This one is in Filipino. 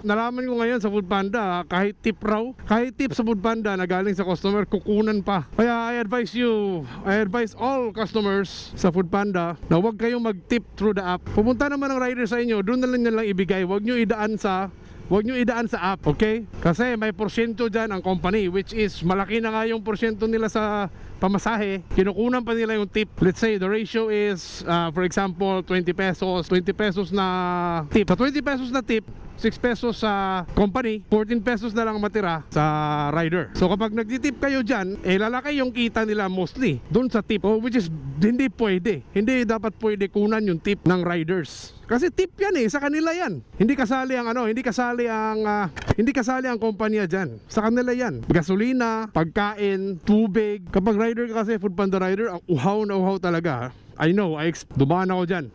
nalaman ko ngayon sa Foodpanda, kahit tip raw, kahit tip sa Foodpanda na galing sa customer, kukunan pa. Kaya I advise all customers sa Foodpanda na huwag kayong mag-tip through the app. Pupunta naman ng rider sa inyo, doon na lang ibigay. Huwag nyo idaan sa app, okay? Kasi may porsyento dyan ang company, which is malaki na nga yung porsyento nila sa pamasahe. Kinukunan pa nila yung tip. Let's say the ratio is for example 20 pesos na tip. Sa 20 pesos na tip, 6 pesos sa company, 14 pesos na lang matira sa rider. So kapag nagtitip kayo dyan, lalaki yung kita nila mostly doon sa tip, which is hindi pwede. Hindi dapat pwede kunan yung tip ng riders. Kasi tip yan sa kanila yan. Hindi kasali ang kumpanya dyan. Sa kanila yan. Gasolina, pagkain, tubig. Kapag rider ka kasi, Foodpanda rider, ang uhaw na uhaw talaga. I know, dumaan ako dyan.